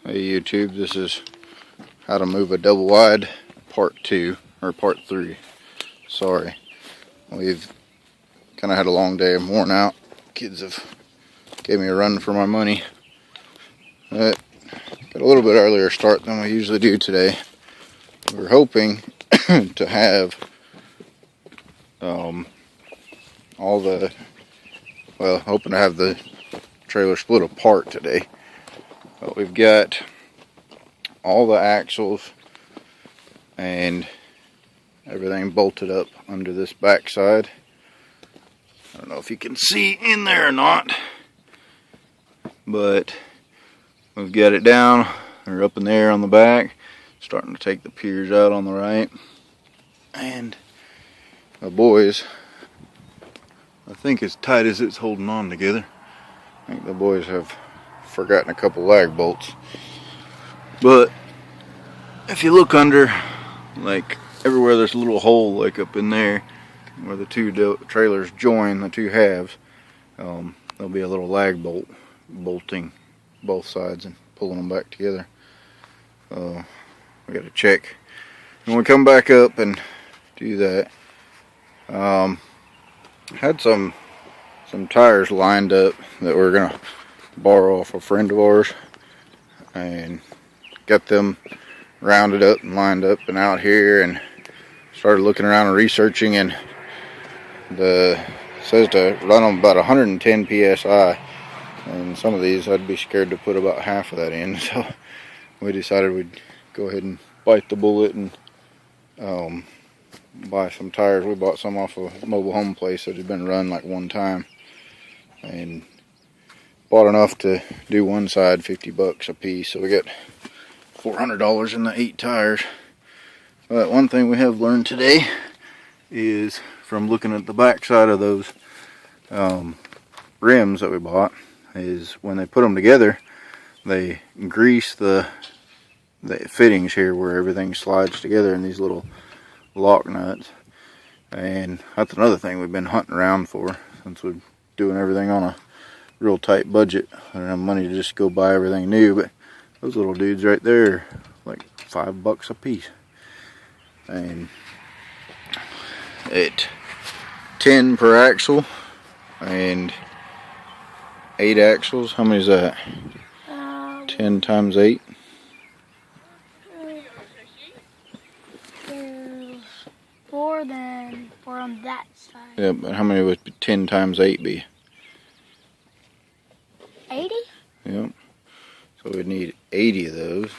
Hey YouTube, this is how to move a double wide part 2 or part 3. Sorry, we've kind of had a long day. I'm worn out. Kids have gave me a run for my money. But got a little bit earlier start than we usually do today. We're hoping to have hoping to have the trailer split apart today. But we've got all the axles and everything bolted up under this back side. I don't know if you can see in there or not, but we've got it down or up in there on the back, starting to take the piers out on the right. And the boys, I think as tight as it's holding on together, I think the boys have forgotten a couple lag bolts. But if you look under, like everywhere there's a little hole like up in there where the two trailers join, the two halves, there'll be a little lag bolt bolting both sides and pulling them back together. We got to check when we come back up and do that. Had some tires lined up that we're gonna borrow off a friend of ours, and got them rounded up and lined up and out here, and started looking around and researching, and says to run them about 110 psi, and some of these I'd be scared to put about half of that in, so we decided we'd go ahead and bite the bullet and buy some tires. We bought some off a mobile home place that had been run like one time, and bought enough to do one side, $50 a piece, so we got $400 in the 8 tires. But one thing we have learned today is from looking at the back side of those rims that we bought, is when they put them together, they grease the fittings here where everything slides together in these little lock nuts. And that's another thing we've been hunting around for, since we're doing everything on a real tight budget. I don't have money to just go buy everything new, but those little dudes right there, like $5 a piece. And at 10 per axle and 8 axles, how many is that? 10 times 8? Four on that side. Yeah, but how many would 10 times 8 be? 80? Yep. So we'd need 80 of those.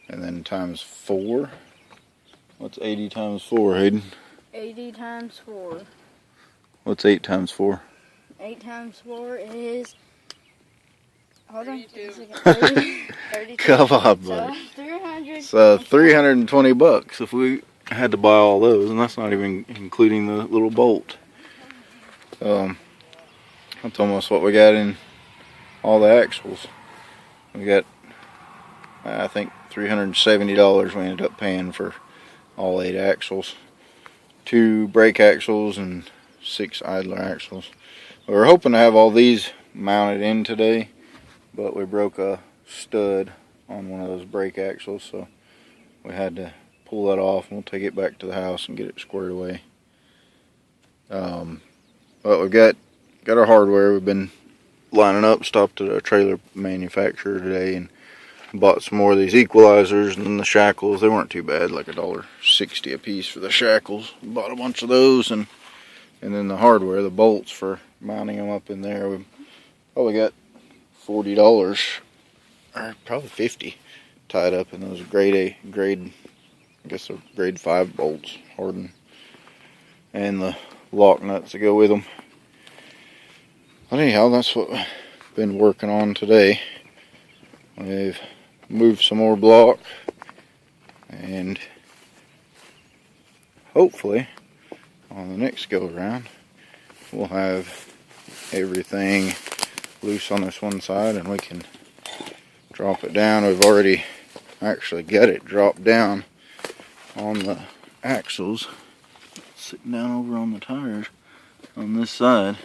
And then times 4. What's 80 times 4, Hayden? 80 times 4. What's 8 times 4? 8 times 4 is... Hold on. 32. Come on, buddy. So 300. So $320 if we had to buy all those, and that's not even including the little bolt. That's almost what we got in all the axles. We got, I think, $370 we ended up paying for all 8 axles, 2 brake axles and 6 idler axles. We were hoping to have all these mounted in today, but we broke a stud on one of those brake axles, so we had to pull that off, and we'll take it back to the house and get it squared away. But we've got our hardware. We've been lining up, stopped at a trailer manufacturer today and bought some more of these equalizers, and then the shackles. They weren't too bad, like $1.60 a piece for the shackles. Bought a bunch of those, and then the hardware, the bolts for mounting them up in there. We probably got $40 or probably $50 tied up in those grade, I guess they're grade 5 bolts, hardened, and the lock nuts that go with them. But anyhow, that's what we've been working on today. We've moved some more block, and hopefully on the next go around we'll have everything loose on this one side and we can drop it down. We've already actually got it dropped down on the axles, sitting down over on the tires on this side,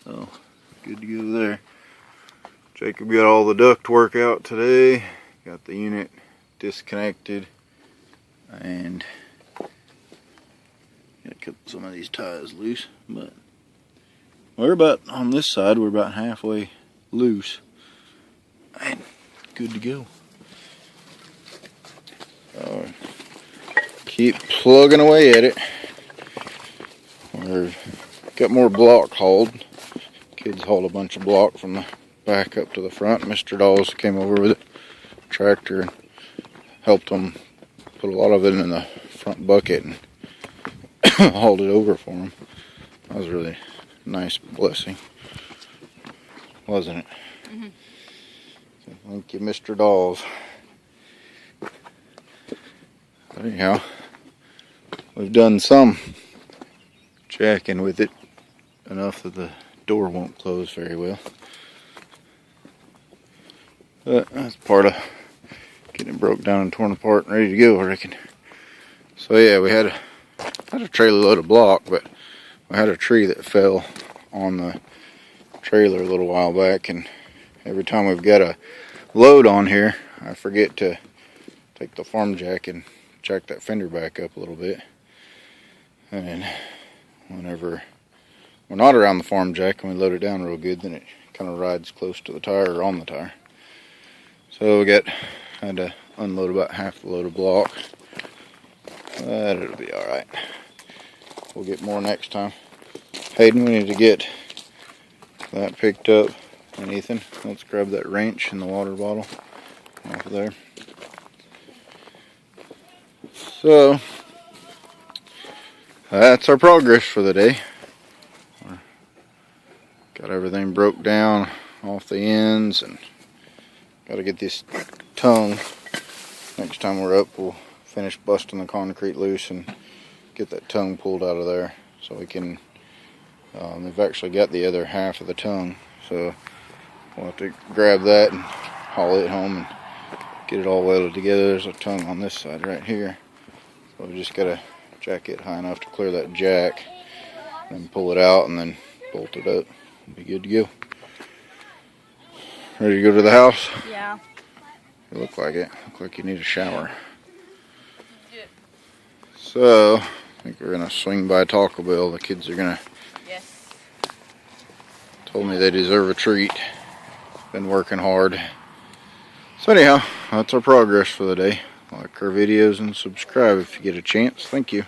so good to go there. Jacob got all the duct work out today. Got the unit disconnected and gotta cut some of these ties loose, but we're about on this side, we're about halfway loose and good to go. So keep plugging away at it. We've got more block hauled. Kids hauled a bunch of block from the back up to the front. Mr. Dawes came over with a tractor and helped them put a lot of it in the front bucket and hauled it over for them. That was a really nice blessing, wasn't it? Mm-hmm. So thank you, Mr. Dawes. But anyhow, we've done some jacking with it, enough that the door won't close very well. But that's part of getting it broke down and torn apart and ready to go, I reckon. So yeah, we had a trailer load of block, but we had a tree that fell on the trailer a little while back, and every time we've got a load on here, I forget to take the farm jack and jack that fender back up a little bit. And whenever we're not around the farm jack and we load it down real good, then it kind of rides close to the tire or on the tire. So we had to unload about half the load of block. But it'll be alright. We'll get more next time. Hayden, we need to get that picked up. And Ethan, let's grab that wrench and the water bottle off of there. So that's our progress for the day. Got everything broke down off the ends, and got to get this tongue. Next time we're up, we'll finish busting the concrete loose and get that tongue pulled out of there so we can, they've actually got the other half of the tongue, so we'll have to grab that and haul it home and get it all welded together. There's a tongue on this side right here, so we just got to jack it high enough to clear that jack, and pull it out and then bolt it up. Be good to go. Ready to go to the house? Yeah. You look like it. Look like you need a shower. So, I think we're gonna swing by Taco Bell. The kids are gonna. Yes. Told me they deserve a treat. Been working hard. So anyhow, that's our progress for the day. Like our videos and subscribe if you get a chance. Thank you.